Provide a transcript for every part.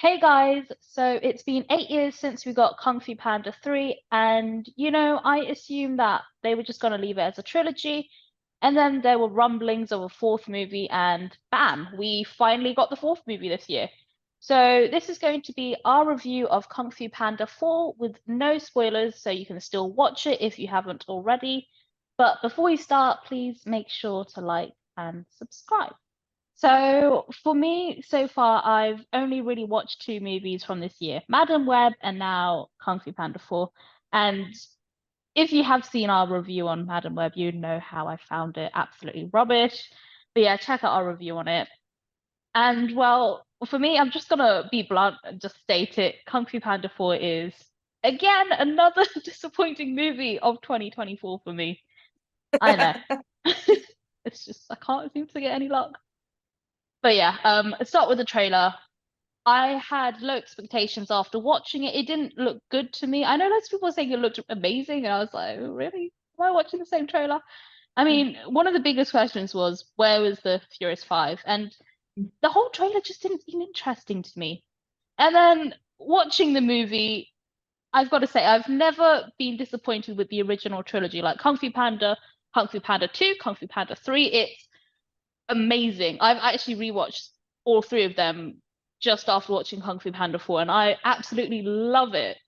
Hey guys, so it's been 8 years since we got Kung Fu Panda 3, and I assumed that they were just going to leave it as a trilogy, and then there were rumblings of a fourth movie, and bam, we finally got the fourth movie this year. So this is going to be our review of Kung Fu Panda 4 with no spoilers, so you can still watch it if you haven't already. But before we start, please make sure to like and subscribe. So for me, so far, I've only really watched two movies from this year, Madam Web and now Kung Fu Panda 4. And if you have seen our review on Madam Web, you know how I found it absolutely rubbish. But yeah, check out our review on it. And well, for me, I'm just gonna be blunt and just state it. Kung Fu Panda 4 is again another disappointing movie of 2024 for me. I know. It's just I can't seem to get any luck. But yeah, let's start with the trailer. I had low expectations after watching it. It didn't look good to me. I know lots of people were saying it looked amazing, and I was like, really? Am I watching the same trailer? I mean, one of the biggest questions was where was the Furious Five? And the whole trailer just didn't seem interesting to me. And then watching the movie, I've got to say, I've never been disappointed with the original trilogy, like Kung Fu Panda, Kung Fu Panda 2, Kung Fu Panda 3. It's amazing. I've actually rewatched all three of them just after watching Kung Fu Panda 4, and I absolutely love it.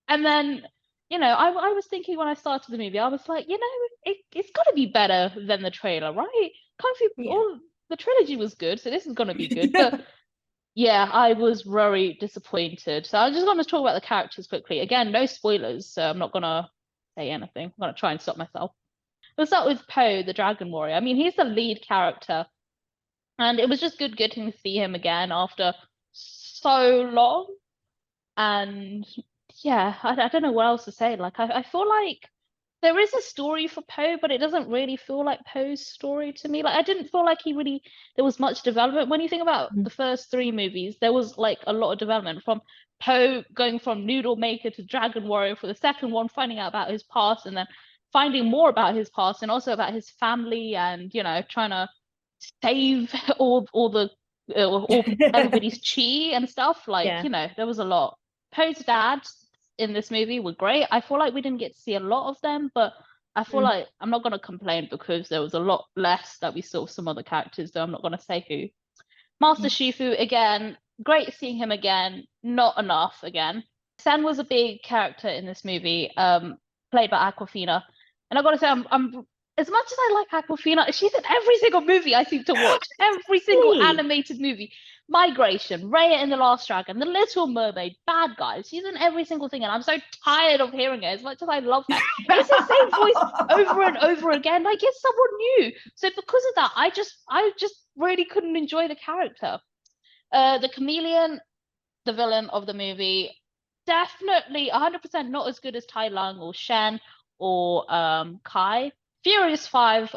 And then, I was thinking when I started the movie, I was like, it's got to be better than the trailer, right? Kung Fu, Yeah. all the trilogy was good, so this is going to be good. But yeah, I was very disappointed. So I'm just going to talk about the characters quickly. Again, no spoilers, so I'm not going to say anything. I'm going to try and stop myself. We'll start with Poe, the Dragon Warrior. I mean, he's the lead character, and it was just good getting to see him again after so long. And yeah, I don't know what else to say. Like, I feel like there is a story for Poe, but it doesn't really feel like Poe's story to me. Like, I didn't feel like there was much development. When you think about the first three movies, there was like a lot of development from Poe going from noodle maker to Dragon Warrior for the second one, finding out about his past, and then finding more about his past and also about his family and, trying to save all everybody's chi and stuff. Like, Yeah. there was a lot. Poe's dads in this movie were great. I feel like we didn't get to see a lot of them, but I feel Mm. like I'm not gonna complain because there was a lot less that we saw some other characters, though I'm not gonna say who. Master Yeah. Shifu again, great seeing him again, not enough again. Shen was a big character in this movie, played by Awkwafina. And I've got to say, I'm as much as I like Awkwafina, she's in every single movie I seem to watch, every single Hey. animated movie. Migration, Raya in The Last Dragon, The Little Mermaid, Bad Guys. She's in every single thing, and I'm so tired of hearing it as much as I love her. And it's the same voice over and over again. Like it's someone new. So because of that, I just really couldn't enjoy the character. The chameleon, the villain of the movie, definitely 100% not as good as Tai Lung or Shen or Kai. Furious 5,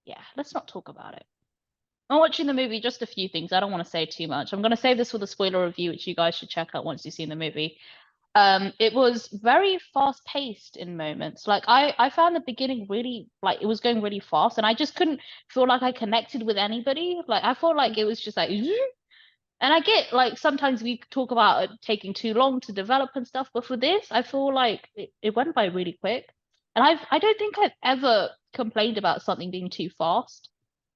yeah, let's not talk about it. I'm watching the movie, just a few things. I don't want to say too much. I'm going to save this for the spoiler review, which you guys should check out once you've seen the movie. It was very fast paced in moments. Like I found the beginning really like it was going really fast, and I just couldn't feel like I connected with anybody. Like I felt like it was just like, and I get like sometimes we talk about it taking too long to develop and stuff, but for this, I feel like it went by really quick. And I don't think I've ever complained about something being too fast.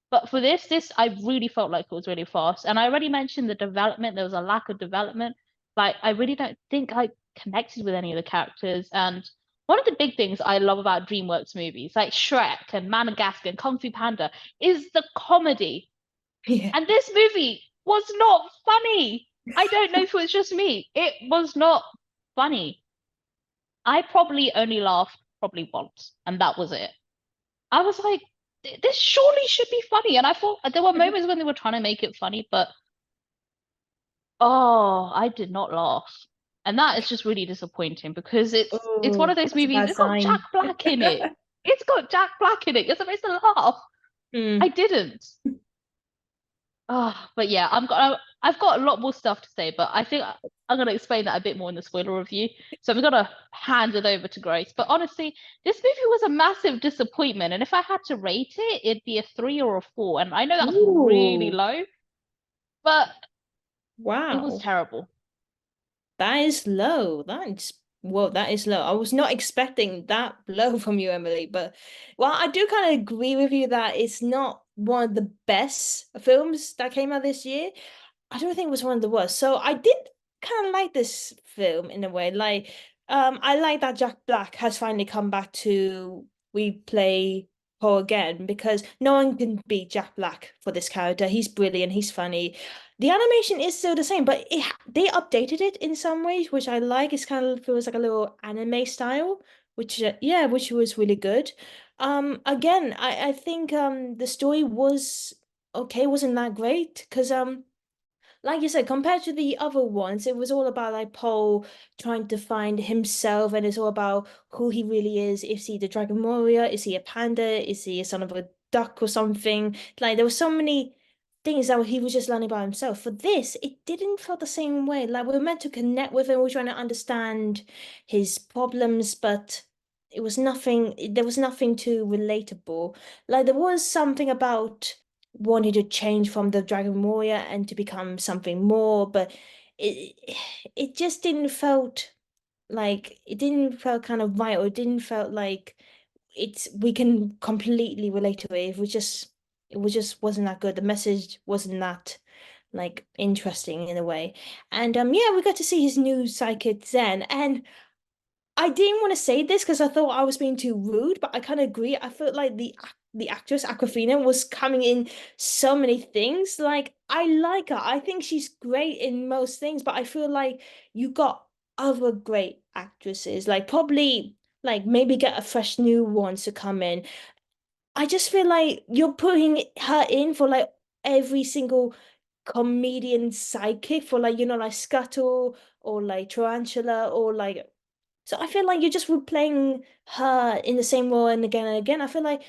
But for this I really felt like it was really fast. And I already mentioned the development. There was a lack of development. Like I really don't think I connected with any of the characters. And one of the big things I love about DreamWorks movies, like Shrek and Madagascar and Kung Fu Panda, is the comedy. Yeah. And this movie was not funny. I don't know if it was just me. It was not funny. I probably only laughed probably once, and that was it. I was like, this surely should be funny. And I thought there were moments when they were trying to make it funny, but oh, I did not laugh. And that is just really disappointing because it's one Oh, of those that's a movies, bad it's got Jack sign. Black in it. It's got Jack Black in it. You're supposed to laugh. I Mm. didn't. Oh, but yeah, I've got a lot more stuff to say, but I think I'm gonna explain that a bit more in the spoiler review. So I'm gonna hand it over to Grace. But honestly, this movie was a massive disappointment, and if I had to rate it, it'd be a 3 or a 4. And I know that's really Ooh. low, but It was Wow. terrible. That is low. That's Well, that is low. I was not expecting that low from you, Emily. But well, I do kind of agree with you that it's not one of the best films that came out this year. I don't think it was one of the worst. So I did kind of like this film in a way. Like, I like that Jack Black has finally come back to replay Poe again because no one can beat Jack Black for this character. He's brilliant. He's funny. The animation is still the same, but they updated it in some ways, which I like. It's kind of feels like a little anime style, which yeah, which was really good. Again, I think the story was okay, wasn't that great because like you said, compared to the other ones, it was all about like Paul trying to find himself, and it's all about who he really is. Is he the Dragon Warrior? Is he a panda? Is he a son of a duck or something? Like there were so many things that he was just learning about himself. For this, it didn't feel the same way. Like we were meant to connect with him, we were trying to understand his problems, but it was nothing. There was nothing too relatable. Like there was something about wanted to change from the Dragon Warrior and to become something more, but it it just didn't felt like it didn't felt kind of right, or it didn't felt like it's we can completely relate to it. It was just wasn't that good. The message wasn't that like interesting in a way. And yeah, we got to see his new psychic Zen, and I didn't want to say this because I thought I was being too rude, but I kind of agree. I felt like the actress Awkwafina was coming in so many things. Like I like her. I think she's great in most things, but I feel like you got other great actresses. Like probably like maybe get a fresh new ones to come in. I just feel like you're putting her in for like every single comedian sidekick for like like Scuttle or like Tarantula or like so I feel like you're just replaying her in the same role and again and again. I feel like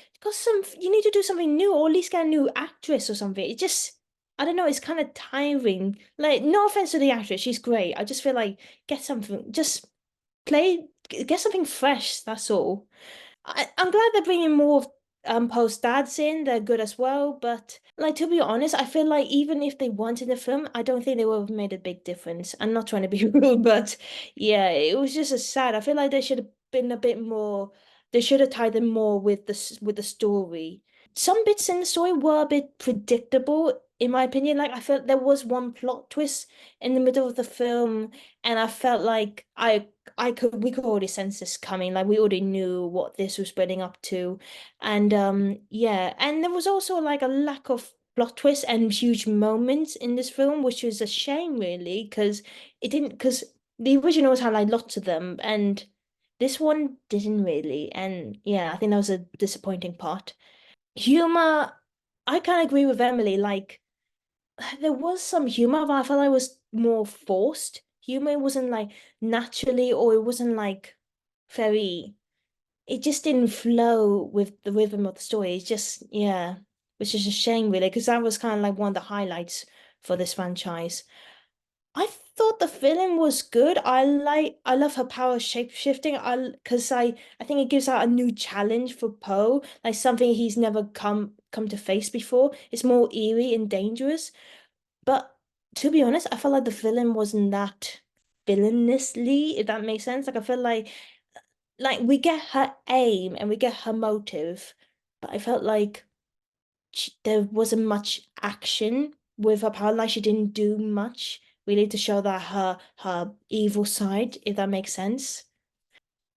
you need to do something new or at least get a new actress or something. It just I don't know, it's kind of tiring. Like no offense to the actress, she's great. I just feel like get something just get something fresh, that's all. I'm glad they're bringing more post dads in. They're good as well. But like to be honest, I feel like even if they wanted the film, I don't think they would have made a big difference. I'm not trying to be rude, but yeah, it was just a sad. I feel like they should have been a bit more. They should have tied them more with with the story. Some bits in the story were a bit predictable, in my opinion. Like I felt there was one plot twist in the middle of the film, and I felt like I could we could already sense this coming. Like we already knew what this was spreading up to. And yeah, and there was also like a lack of plot twists and huge moments in this film, which was a shame really, because it didn't because the originals had like lots of them and this one didn't really. And yeah, I think that was a disappointing part. Humor, I kind of agree with Emily. Like, there was some humor, but I felt like it was more forced. Humor it wasn't like naturally, or it wasn't like very. It just didn't flow with the rhythm of the story. It's just, yeah, which is a shame, really, because that was kind of like one of the highlights for this franchise. I thought the villain was good. I love her power shape shifting. Because I think it gives out a new challenge for Poe, like something he's never come to face before. It's more eerie and dangerous. But to be honest, I felt like the villain wasn't that villainously, if that makes sense. Like I feel like we get her aim and we get her motive, but I felt like there wasn't much action with her power. Like she didn't do much really to show that her evil side, if that makes sense.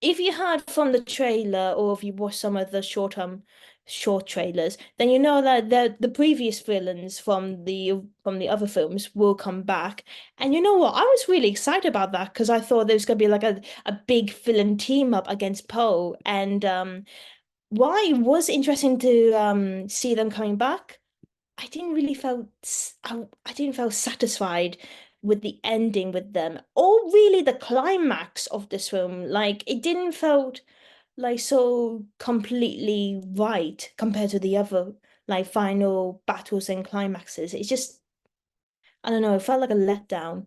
If you heard from the trailer or if you watched some of the short trailers, then you know that the previous villains from the other films will come back. And you know what? I was really excited about that because I thought there was gonna be like a big villain team up against Poe. And why it was interesting to see them coming back. I didn't really I didn't feel satisfied with the ending with them, or really the climax of this film. Like it didn't felt like so completely right compared to the other like final battles and climaxes. It's just I don't know, it felt like a letdown.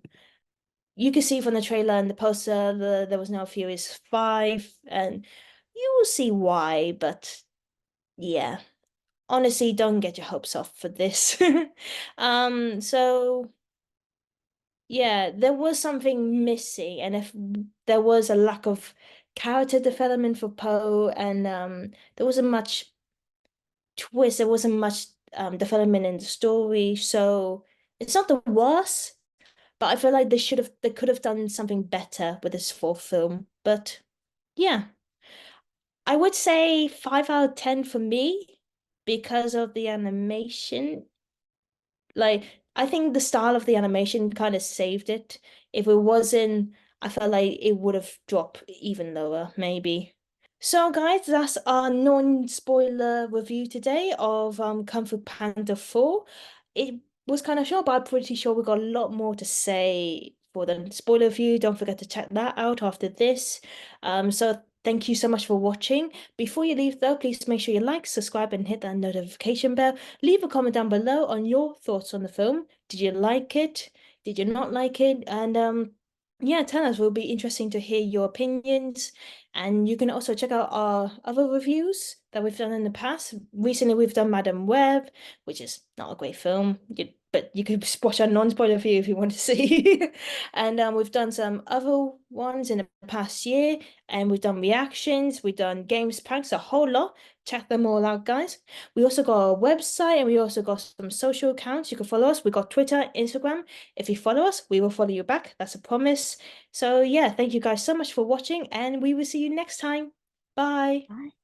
You could see from the trailer and the poster there was no Furious 5, and you will see why, but yeah. Honestly, don't get your hopes off for this. So yeah, there was something missing, and if there was a lack of character development for Poe, and there wasn't much twist, there wasn't much development in the story, so it's not the worst, but I feel like they could have done something better with this fourth film. But yeah, I would say 5 out of 10 for me because of the animation. Like, I think the style of the animation kind of saved it. If it wasn't, I felt like it would have dropped even lower, maybe. So, guys, that's our non-spoiler review today of Kung Fu Panda 4. It was kind of short, but I'm pretty sure we got a lot more to say for the spoiler review. Don't forget to check that out after this. So thank you so much for watching. Before you leave, though, please make sure you like, subscribe, and hit that notification bell. Leave a comment down below on your thoughts on the film. Did you like it? Did you not like it? And yeah, tell us. It will be interesting to hear your opinions. And you can also check out our other reviews that we've done in the past. Recently, we've done Madam Web, which is not a great film, but you could watch our non-spoiler review if you want to see. And we've done some other ones in the past year, and we've done reactions, we've done games packs, a whole lot. Check them all out, guys. We also got a website, and we also got some social accounts. You can follow us. We got Twitter, Instagram. If you follow us, we will follow you back. That's a promise. So yeah, thank you guys so much for watching, and we will see you next time. Bye. Bye.